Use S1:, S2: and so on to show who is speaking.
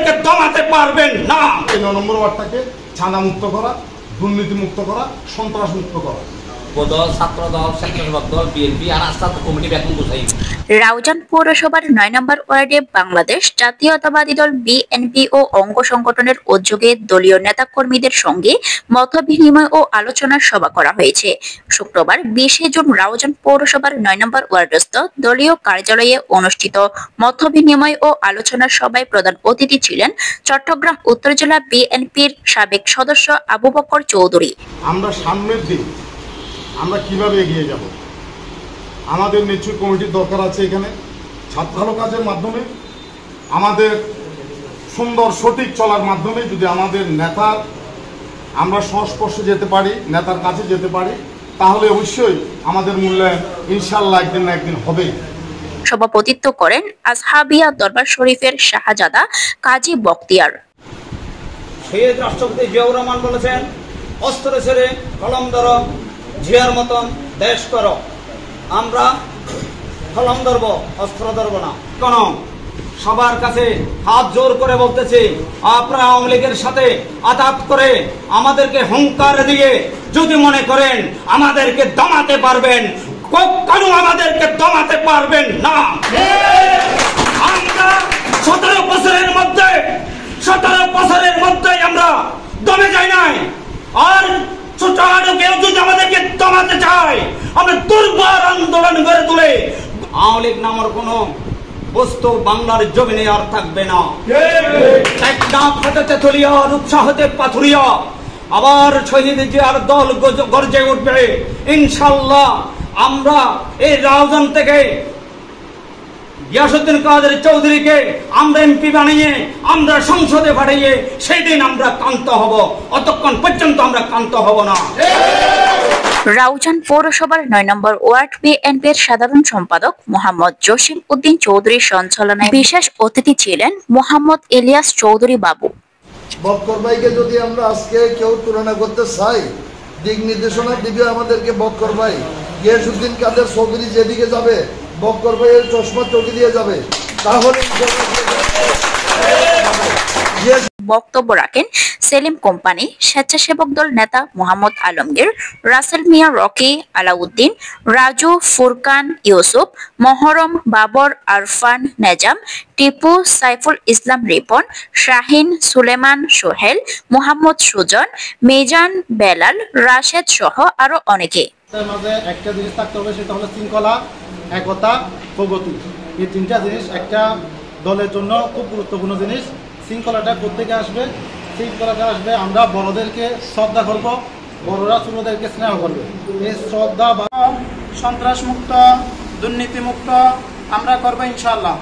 S1: আমাদেরকে দমাতে পারবেন না।
S2: 9 নম্বর ওয়ার্ডটাকে ছাঁদা মুক্ত করা, দুর্নীতি মুক্ত করা, সন্ত্রাস মুক্ত করা।
S3: রাউজান পৌরসভার 9 নম্বর ওয়ার্ডে বাংলাদেশ জাতীয়তাবাদী দল বিএনপি ও অঙ্গ সংগঠনের উদ্যোগে দলীয় নেতাকর্মীদের সঙ্গে মতবিনিময় ও আলোচনার সভা করা হয়েছে। শুক্রবার 20 জুন রাউজান পৌরসভার 9 নম্বর ওয়ার্ডস্থ দলীয় কার্যালয়ে অনুষ্ঠিত মতবিনিময় ও আলোচনার সভায় প্রধান অতিথি ছিলেন চট্টগ্রাম উত্তর জেলা বিএনপির সাবেক সদস্য আবু বকর চৌধুরী।
S2: আমরা সামনের দিন আমরা কিভাবে এগিয়ে যাব, আমাদের নেতৃত্ব কমিটির দরকার আছে। এখানে ভালো কাজের মাধ্যমে, আমাদের সুন্দর সঠিক চলার মাধ্যমে যদি আমাদের নেতার আমরা সংস্পর্শে যেতে পারি, নেতার কাছে যেতে পারি, তাহলে অবশ্যই আমাদের মূল্যায়ন ইনশাআল্লাহ একদিন না একদিন হবে।
S3: সভাপতিত্ব করেন আসহাবিয়া দরবার শরীফের শাহজাদা কাজী বখতিয়ার।
S1: শহীদ রাষ্ট্রপতি জিয়াউর রহমান বলেছেন, অস্ত্র ছেড়ে কলম ধরো, জিয়ার মতন দেশ করো। আমরা কলম ধরবো, অস্ত্র ধরবো না। কোন সবার কাছে হাত জোর করে বলতেছি, আপনারা আওয়ামী লীগের সাথে আঘাত করে আমাদেরকে হুঙ্কার দিয়ে যদি মনে করেন আমাদেরকে দমাতে পারবেন, কখনো আমাদেরকে দমাতে পারবেন না। আমরা 17 বছরের মধ্যে আমরা দমে যাই নাই। আর ছোট কেউ যদি আমাদেরকে দমাতে চায়, আমরা দুর্বার আন্দোলন গড়ে তুলে আওয়ামী লীগ নামের কোন বস্তু বাংলার জমিনে আর থাকবে না। উৎসাহ হতে পাথুরিয়া আবার শহীদ জিয়ার দল গর্জে উঠবে ইনশাল্লাহ। আমরা এই রাউজান থেকে গিয়াসউদ্দিন কাদের চৌধুরীকে আমরা এমপি বানিয়ে আমরা সংসদে পাঠিয়ে সেই দিন আমরা কান্ত হব, অতক্ষণ পর্যন্ত আমরা কান্ত হব না।
S3: রাউজান পৌরসভার 9 নম্বর ওয়ার্ড বিএনপির সাধারণ সম্পাদক মোহাম্মদ জসিম উদ্দিন চৌধুরীর সঞ্চালনায় বিশেষ অতিথি ছিলেন মোহাম্মদ ইলিয়াস চৌধুরী বাবু।
S4: বক্কর ভাইকে যদি আমরা আজকে কেউ তুলনা করতে চাই, দিক নির্দেশনা দিবে আমাদেরকে বক্কর ভাই। গিয়াসউদ্দিন কাদের চৌধুরী যেদিকে যাবে, বক্কর ভাইয়ের চশমা চোখে দিয়ে যাবে, তাহলে
S3: বক্তব্য রাখেন সেলিম কোম্পানি, স্বেচ্ছাসেবক দল নেতা মোহাম্মদ আলমগীর, রাসেল মিয়া রকি, আলাউদ্দিন, রাজু, ফুরকান, ইউসুফ, মহরম, বাবর, আরফান, নেজাম, টিপু, সাইফুল ইসলাম রিপন, শাহিন, সুলেমান, সোহেল, মোহাম্মদ সুজন, মিজান, বেলাল, রাশেদ সহ আরো অনেকে।
S5: মাঝে একটা জিনিস থাকতে হবে, সেটা হলো শৃঙ্খলা, একতা, প্রগতি। এই 3টা জিনিস একটা দলের জন্য খুব গুরুত্বপূর্ণ জিনিস। শৃঙ্খলাটা কোত্থেকে আসবে? শৃঙ্খলাটা আসবে আমরা বড়দেরকে শ্রদ্ধা করব, বড়রা ছোটদেরকে স্নেহ করবে। এই শ্রদ্ধা বা সন্ত্রাস মুক্ত, দুর্নীতি মুক্ত আমরা করবো ইনশাআল্লাহ।